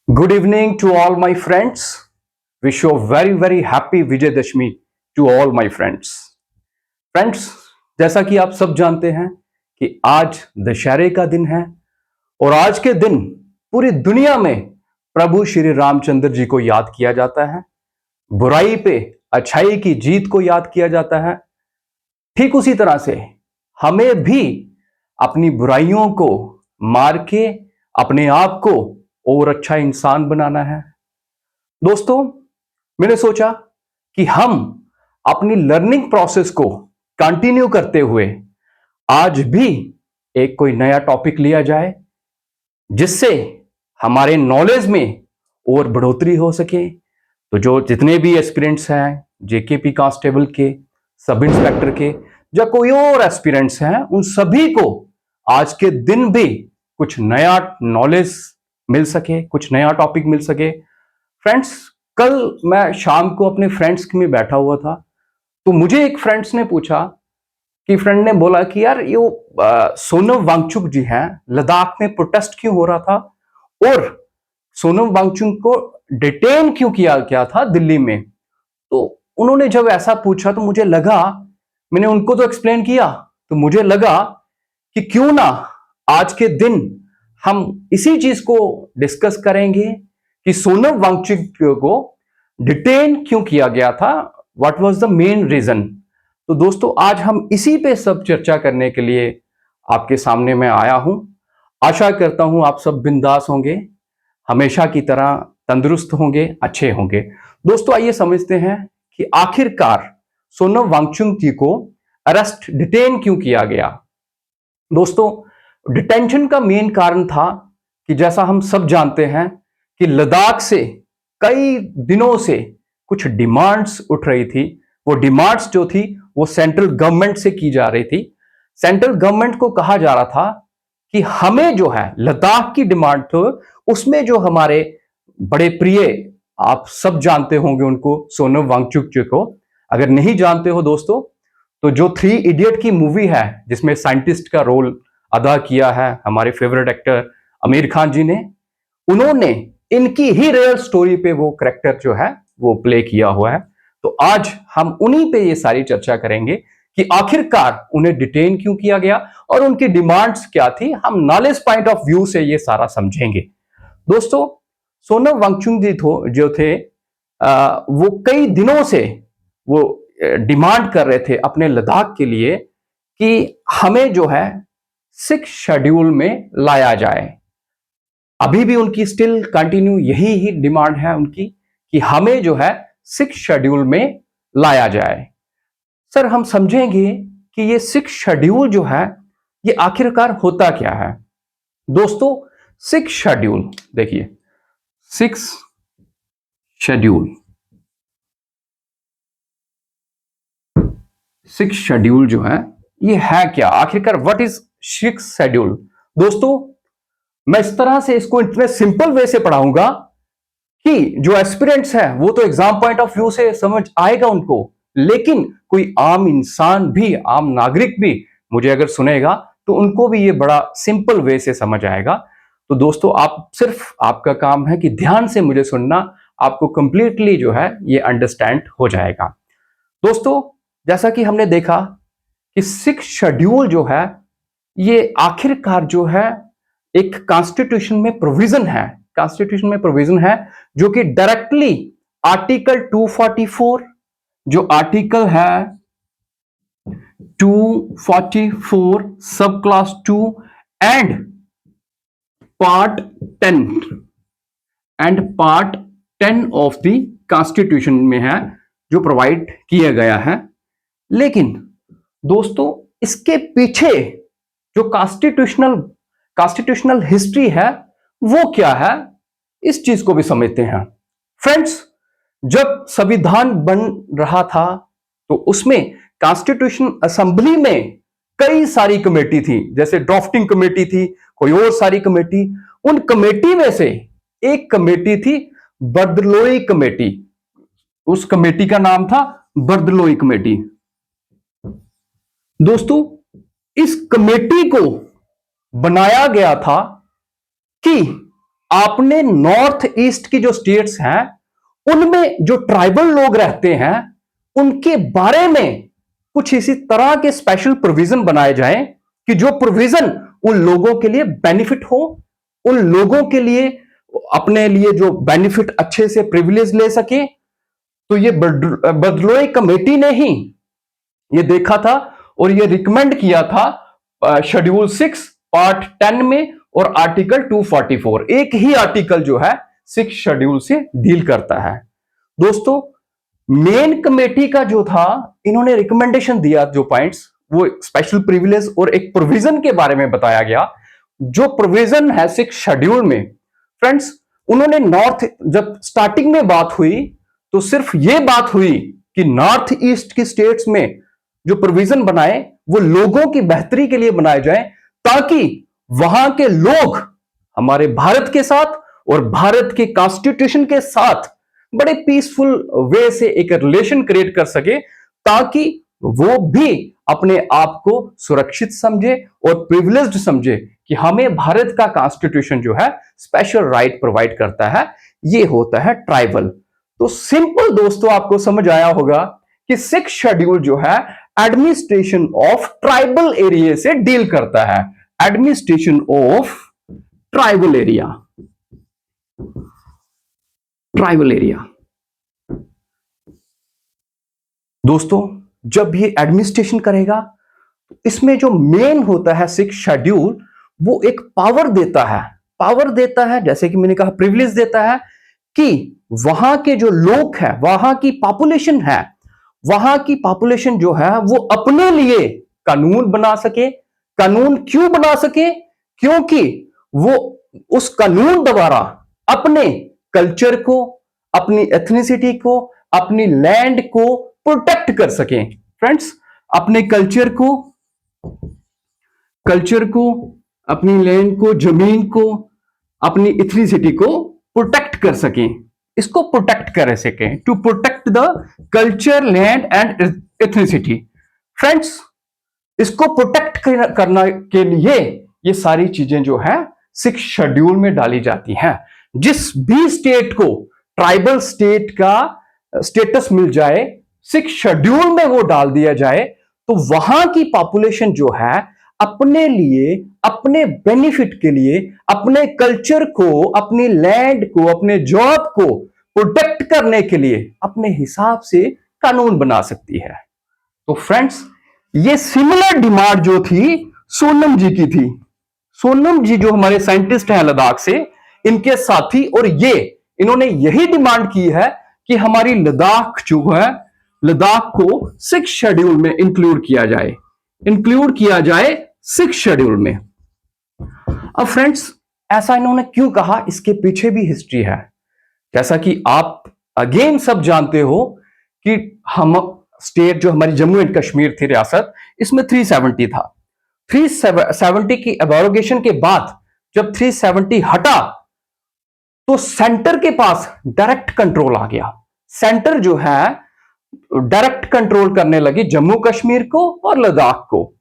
Good evening to all my friends. Wish you a very happy Vijayadashmi to all my friends. Friends, जैसा कि आप सब जानते हैं कि आज दशहरे का दिन है और आज के दिन पूरी दुनिया में प्रभु श्री रामचंद्र जी को याद किया जाता है। बुराई पे अच्छाई की जीत को याद किया जाता है। ठीक उसी तरह से हमें भी अपनी बुराइयों को मार के अपने आप को और अच्छा इंसान बनाना है। दोस्तों, मैंने सोचा कि हम अपनी लर्निंग प्रोसेस को कंटिन्यू करते हुए आज भी एक कोई नया टॉपिक लिया जाए जिससे हमारे नॉलेज में और बढ़ोतरी हो सके। तो जो जितने भी एस्पिरेंट्स हैं जेकेपी कांस्टेबल के, सब इंस्पेक्टर के या कोई और एस्पिरेंट्स हैं, उन सभी को आज के दिन भी कुछ नया नॉलेज मिल सके, कुछ नया टॉपिक मिल सके। फ्रेंड्स, कल मैं शाम को अपने फ्रेंड्स में बैठा हुआ था तो मुझे एक फ्रेंड्स ने पूछा कि फ्रेंड ने बोला कि यार ये सोनम वांगचुक जी हैं, लद्दाख में प्रोटेस्ट क्यों हो रहा था और सोनम वांगचुक को डिटेन क्यों किया गया था दिल्ली में। तो उन्होंने जब ऐसा पूछा तो मुझे लगा, मैंने उनको तो एक्सप्लेन किया, तो मुझे लगा कि क्यों ना आज के दिन हम इसी चीज को डिस्कस करेंगे कि सोनम वांगचुक को डिटेन क्यों किया गया था, what was the main reason. तो दोस्तों, आज हम इसी पे सब चर्चा करने के लिए आपके सामने मैं आया हूं। आशा करता हूं आप सब बिंदास होंगे, हमेशा की तरह तंदुरुस्त होंगे, अच्छे होंगे। दोस्तों, आइए समझते हैं कि आखिरकार सोनम वांगचुक जी को अरेस्ट डिटेन क्यों किया गया। दोस्तों, डिटेंशन का मेन कारण था कि जैसा हम सब जानते हैं कि लद्दाख से कई दिनों से कुछ डिमांड्स उठ रही थी। वो डिमांड्स जो थी वो सेंट्रल गवर्नमेंट से की जा रही थी। सेंट्रल गवर्नमेंट को कहा जा रहा था कि हमें जो है लद्दाख की डिमांड तो उसमें जो हमारे बड़े प्रिय, आप सब जानते होंगे उनको, सोनम वांगचुक जी को। अगर नहीं जानते हो दोस्तों, तो जो 3 इडियट की मूवी है जिसमें साइंटिस्ट का रोल अदा किया है हमारे फेवरेट एक्टर आमिर खान जी ने, उन्होंने इनकी ही रियल स्टोरी पे वो करेक्टर जो है वो प्ले किया हुआ है। तो आज हम उन्हीं पे ये सारी चर्चा करेंगे कि आखिरकार उन्हें डिटेन क्यों किया गया और उनकी डिमांड्स क्या थी। हम नॉलेज पॉइंट ऑफ व्यू से ये सारा समझेंगे। दोस्तों, सोनम वांगचुक जी जो थे, वो कई दिनों से वो डिमांड कर रहे थे अपने लद्दाख के लिए कि हमें जो है 6 शेड्यूल में लाया जाए। अभी भी उनकी स्टिल कंटिन्यू यही ही डिमांड है उनकी कि हमें जो है 6 शेड्यूल में लाया जाए। सर, हम समझेंगे कि ये 6 शेड्यूल जो है ये आखिरकार होता क्या है। दोस्तों, 6 शेड्यूल देखिए, 6 शेड्यूल, 6 शेड्यूल जो है ये है क्या आखिरकार, व्हाट इज 6 शेड्यूल। दोस्तों, मैं इस तरह से इसको इतने सिंपल वे से पढ़ाऊंगा कि जो एस्पिरेंट्स हैं वो तो एग्जाम पॉइंट ऑफ व्यू से समझ आएगा उनको, लेकिन कोई आम इंसान भी, आम नागरिक भी मुझे अगर सुनेगा तो उनको भी ये बड़ा सिंपल वे से समझ आएगा। तो दोस्तों, आप सिर्फ, आपका काम है कि ध्यान से मुझे सुनना, आपको कंप्लीटली जो है ये अंडरस्टैंड हो जाएगा। दोस्तों, जैसा कि हमने देखा कि 6 शेड्यूल जो है ये आखिरकार जो है एक कॉन्स्टिट्यूशन में प्रोविजन है, कॉन्स्टिट्यूशन में प्रोविजन है जो कि डायरेक्टली आर्टिकल 244, जो आर्टिकल है 244 सब class 2 and part 10 of the constitution में है, जो प्रोवाइड किया गया है। लेकिन दोस्तों, इसके पीछे जो कॉन्स्टिट्यूशनल हिस्ट्री है वो क्या है, इस चीज को भी समझते हैं। फ्रेंड्स, जब संविधान बन रहा था तो उसमें कॉन्स्टिट्यूशन असेंबली में कई सारी कमेटी थी, जैसे ड्राफ्टिंग कमेटी थी, कोई और सारी कमेटी। उन कमेटी में से एक कमेटी थी बर्दलोई कमेटी। उस कमेटी का नाम था बर्दलोई कमेटी। दोस्तों, इस कमेटी को बनाया गया था कि आपने नॉर्थ ईस्ट की जो स्टेट्स हैं उनमें जो ट्राइबल लोग रहते हैं उनके बारे में कुछ इसी तरह के स्पेशल प्रोविजन बनाए जाएं कि जो प्रोविजन उन लोगों के लिए बेनिफिट हो, उन लोगों के लिए अपने लिए जो बेनिफिट अच्छे से प्रिविलेज ले सके। तो ये बदलोई कमेटी ने ही ये देखा था और ये रिकमेंड किया था शेड्यूल 6 पार्ट 10 में और आर्टिकल 244, एक ही आर्टिकल जो है 6 शेड्यूल से डील करता है। दोस्तों मेन कमेटी का जो था, इन्होंने रिकमेंडेशन दिया, जो पॉइंट्स वो स्पेशल प्रिविलेज और एक प्रोविजन के बारे में बताया गया। जो प्रोविजन है 6 शेड्यूल में फ्रेंड्स, उन्होंने नॉर्थ, जब स्टार्टिंग में बात हुई तो सिर्फ ये बात हुई कि नॉर्थ ईस्ट की स्टेट्स में जो प्रोविजन बनाए वो लोगों की बेहतरी के लिए बनाए जाए, ताकि वहां के लोग हमारे भारत के साथ और भारत के कॉन्स्टिट्यूशन के साथ बड़े पीसफुल वे से एक रिलेशन क्रिएट कर सके, ताकि वो भी अपने आप को सुरक्षित समझे और प्रिविलेज्ड समझे कि हमें भारत का कॉन्स्टिट्यूशन जो है स्पेशल राइट प्रोवाइड करता है। ये होता है ट्राइबल। तो सिंपल दोस्तों आपको समझ आया होगा कि 6 शेड्यूल जो है एडमिनिस्ट्रेशन ऑफ ट्राइबल एरिया से डील करता है। Administration of tribal area, tribal area. दोस्तों जब ये एडमिनिस्ट्रेशन करेगा तो इसमें जो मेन होता है 6 शेड्यूल, वो एक पावर देता है, जैसे कि मैंने कहा प्रिविलेज देता है कि वहां के जो लोग हैं, वहां की पॉपुलेशन है, वहां की पॉपुलेशन जो है वो अपने लिए कानून बना सके। कानून क्यों बना सके? क्योंकि वो उस कानून द्वारा अपने कल्चर को, अपनी एथनिसिटी को, अपनी लैंड को प्रोटेक्ट कर सके। फ्रेंड्स अपने कल्चर को, अपनी लैंड को, जमीन को, अपनी एथनिसिटी को प्रोटेक्ट कर सके। इसको प्रोटेक्ट कर सके, to protect the culture, land and ethnicity. Friends इसको प्रोटेक्ट करने के लिए ये सारी चीजें जो है 6 शेड्यूल में डाली जाती हैं। जिस भी स्टेट को ट्राइबल स्टेट का स्टेटस मिल जाए, 6 शेड्यूल में वो डाल दिया जाए, तो वहां की पॉपुलेशन जो है अपने लिए, अपने बेनिफिट के लिए, अपने कल्चर को, अपनी लैंड को, अपने जॉब को प्रोटेक्ट करने के लिए अपने हिसाब से कानून बना सकती है। तो फ्रेंड्स ये सिमिलर डिमांड जो थी सोनम जी की थी। सोनम जी जो हमारे साइंटिस्ट हैं लद्दाख से, इनके साथी, और ये इन्होंने यही डिमांड की है कि हमारी लद्दाख जो है, लद्दाख को 6 शेड्यूल में इंक्लूड किया जाए 6 शेड्यूल में। अब फ्रेंड्स ऐसा इन्होंने क्यों कहा, इसके पीछे भी हिस्ट्री है। जैसा कि आप अगेन सब जानते हो कि हम स्टेट जो हमारी जम्मू एंड कश्मीर थी रियासत, इसमें 370 था। 370 की एबॉरोगेशन के बाद जब 370 हटा तो सेंटर के पास डायरेक्ट कंट्रोल आ गया। सेंटर जो है डायरेक्ट कंट्रोल करने लगी जम्मू कश्मीर को और लद्दाख को।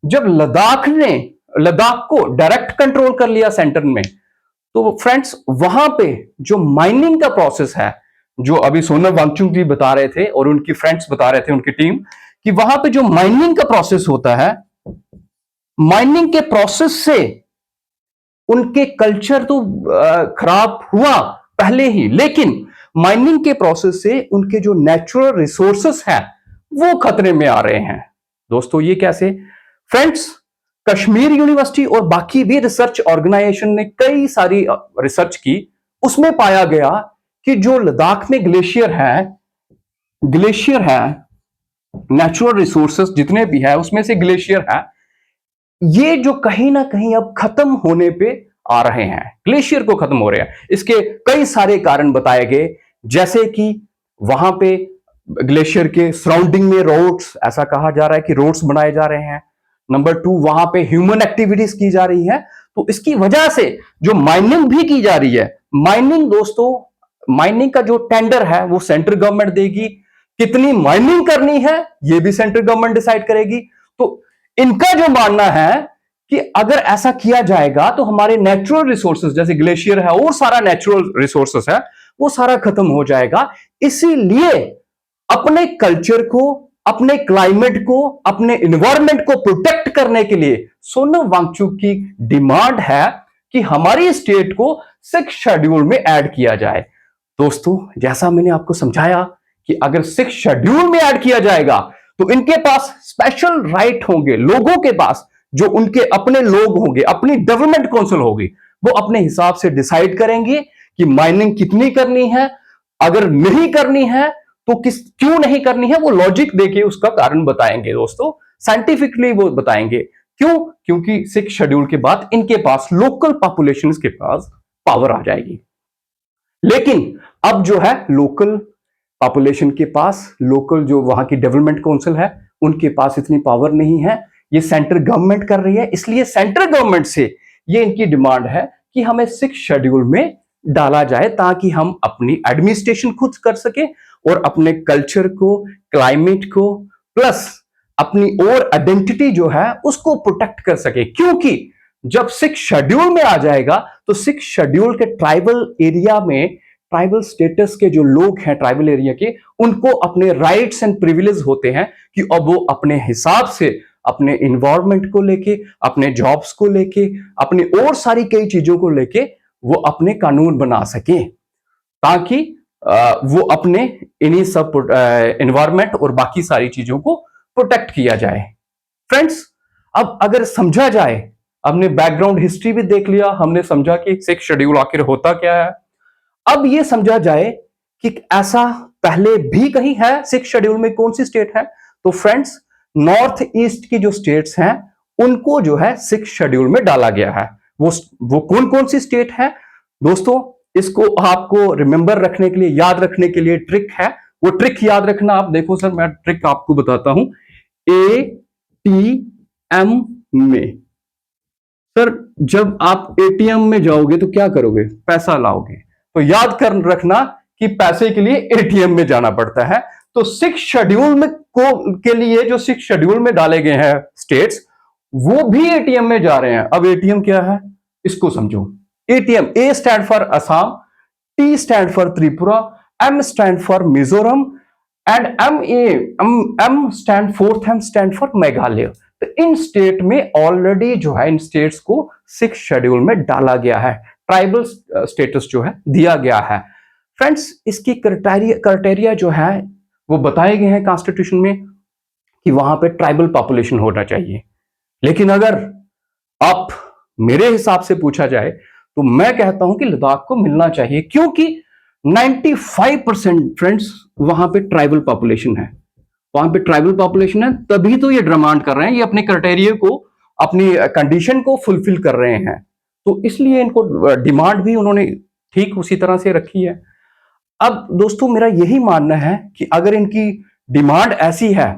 जब लद्दाख ने लद्दाख को डायरेक्ट कंट्रोल कर लिया सेंटर में, तो फ्रेंड्स वहां पे जो माइनिंग का प्रोसेस है, जो अभी सोनम वांगचुक जी बता रहे थे और उनकी फ्रेंड्स बता रहे थे, उनकी टीम, कि वहां पे जो माइनिंग का प्रोसेस होता है, माइनिंग के प्रोसेस से उनके कल्चर तो खराब हुआ पहले ही, लेकिन माइनिंग के प्रोसेस से उनके जो नेचुरल रिसोर्सेस हैं वो खतरे में आ रहे हैं। दोस्तों ये कैसे? फ्रेंड्स कश्मीर यूनिवर्सिटी और बाकी भी रिसर्च ऑर्गेनाइजेशन ने कई सारी रिसर्च की, उसमें पाया गया कि जो लद्दाख में ग्लेशियर है, नेचुरल रिसोर्सेस जितने भी है उसमें से ग्लेशियर है, ये जो कहीं ना कहीं अब खत्म होने पे आ रहे हैं, ग्लेशियर को खत्म हो रहे हैं। इसके कई सारे कारण बताए गए, जैसे कि वहां पे ग्लेशियर के सराउंडिंग में रोड्स, ऐसा कहा जा रहा है कि रोड्स बनाए जा रहे हैं। नंबर 2, वहां पे ह्यूमन एक्टिविटीज की जा रही है, तो इसकी वजह से जो माइनिंग भी की जा रही है। माइनिंग दोस्तों, माइनिंग का जो टेंडर है वो सेंट्रल गवर्नमेंट देगी, कितनी माइनिंग करनी है ये भी सेंट्रल गवर्नमेंट डिसाइड करेगी। तो इनका जो मानना है कि अगर ऐसा किया जाएगा तो हमारे नेचुरल रिसोर्सेज जैसे ग्लेशियर है और सारा नेचुरल रिसोर्सेज है वो सारा खत्म हो जाएगा। इसीलिए अपने कल्चर को, अपने क्लाइमेट को, अपने इन्वायरमेंट को प्रोटेक्ट करने के लिए सोनम वांगचुक की डिमांड है कि हमारी स्टेट को 6th शेड्यूल में ऐड किया जाए। दोस्तों, जैसा मैंने आपको समझाया कि अगर 6th शेड्यूल में ऐड किया जाएगा तो इनके पास स्पेशल राइट होंगे, लोगों के पास जो उनके अपने लोग होंगे, अपनी डेवलपमेंट काउंसिल होगी, वो अपने हिसाब से डिसाइड करेंगे कि माइनिंग कितनी करनी है, अगर नहीं करनी है तो क्यों नहीं करनी है, वो लॉजिक देके उसका कारण बताएंगे। दोस्तों, साइंटिफिकली वो बताएंगे। क्यों? क्योंकि 6th शेड्यूल के बाद इनके पास लोकल पॉपुलेशन के पास पावर आ जाएगी। लेकिन अब जो है लोकल पॉपुलेशन के पास, लोकल जो वहां की डेवलपमेंट काउंसिल है उनके पास इतनी पावर नहीं है, ये सेंट्रल गवर्नमेंट कर रही है। इसलिए सेंट्रल गवर्नमेंट से ये इनकी डिमांड है कि हमें 6th शेड्यूल में डाला जाए ताकि हम अपनी एडमिनिस्ट्रेशन खुद कर सके और अपने कल्चर को, क्लाइमेट को, प्लस अपनी और आइडेंटिटी जो है उसको प्रोटेक्ट कर सके। क्योंकि जब 6th शेड्यूल में आ जाएगा तो 6th शेड्यूल के ट्राइबल एरिया में, ट्राइबल स्टेटस के जो लोग हैं ट्राइबल एरिया के, उनको अपने राइट्स एंड प्रिविलेज होते हैं कि अब वो अपने हिसाब से अपने इन्वायरमेंट को लेके, अपने जॉब्स को लेके, अपनी और सारी कई चीजों को लेके वो अपने कानून बना सके ताकि वो अपने इन्हीं सब एनवायरमेंट और बाकी सारी चीजों को प्रोटेक्ट किया जाए। फ्रेंड्स, अब अगर समझा जाए, हमने बैकग्राउंड हिस्ट्री भी देख लिया, हमने समझा कि 6th शेड्यूल आखिर होता क्या है। अब ये समझा जाए कि ऐसा पहले भी कहीं है 6th शेड्यूल में, कौन सी स्टेट है? तो फ्रेंड्स, नॉर्थ ईस्ट की जो स्टेट्स हैं उनको जो है 6th शेड्यूल में डाला गया है। वो कौन कौन सी स्टेट है? दोस्तों, इसको आपको रिमेंबर रखने के लिए, याद रखने के लिए ट्रिक है। वो ट्रिक याद रखना आप देखो सर, मैं ट्रिक आपको बताता हूं। एटीएम में, सर जब आप एटीएम में जाओगे तो क्या करोगे? पैसा लाओगे। तो याद कर रखना कि पैसे के लिए एटीएम में जाना पड़ता है। तो 6th शेड्यूल में के लिए जो 6th शेड्यूल में डाले गए हैं स्टेट्स, वो भी एटीएम में जा रहे हैं। अब एटीएम क्या है इसको समझो। ATM, A stand for Assam, T stand for Tripura, M stand for Mizoram and M stand for Meghalaya. तो इन स्टेट में ऑलरेडी जो है, इन स्टेट्स को 6th शेड्यूल में डाला गया है, ट्राइबल स्टेटस जो है दिया गया है। फ्रेंड्स, इसकी क्राइटेरिया जो है वो बताए गए हैं कॉन्स्टिट्यूशन में कि वहां पे ट्राइबल पॉपुलेशन होना चाहिए। लेकिन अगर आप मेरे हिसाब से पूछा जाए तो मैं कहता हूं कि लद्दाख को मिलना चाहिए, क्योंकि 95% फ्रेंड्स वहां पे ट्राइबल पॉपुलेशन है। वहां पे ट्राइबल पॉपुलेशन है, तभी तो ये डिमांड कर रहे हैं, ये अपने क्राइटेरिया को, अपनी कंडीशन को फुलफिल कर रहे हैं। तो इसलिए इनको डिमांड भी उन्होंने ठीक उसी तरह से रखी है। अब दोस्तों, मेरा यही मानना है कि अगर इनकी डिमांड ऐसी है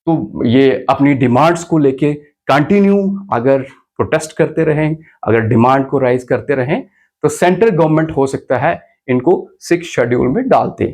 तो ये अपनी डिमांड्स को लेके कंटिन्यू अगर प्रोटेस्ट करते रहें, अगर डिमांड को राइज करते रहें, तो सेंट्रल गवर्नमेंट हो सकता है इनको 6th शेड्यूल में डालते।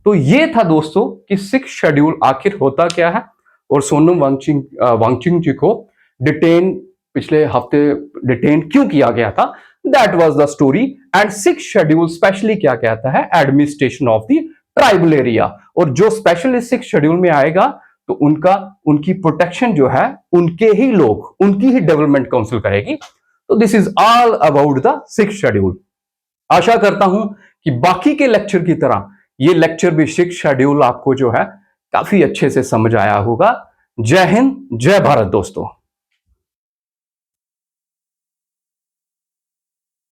तो ये था दोस्तों कि 6th शेड्यूल आखिर होता क्या है और सोनम वांगचुक जी को पिछले हफ्ते डिटेन क्यों किया गया था। That was the story. And 6th schedule specially क्या कहता है? Administration of the tribal area. और जो स्पेशली 6th शेड्यूल में आएगा तो उनकी प्रोटेक्शन जो है उनके ही लोग, उनकी ही डेवलपमेंट काउंसिल करेगी। तो this is all about the 6th schedule. आशा करता हूं कि बाकी के लेक्चर की तरह ये लेक्चर भी 6th शेड्यूल आपको जो है काफी अच्छे से समझ आया होगा। जय हिंद, जय भारत दोस्तों।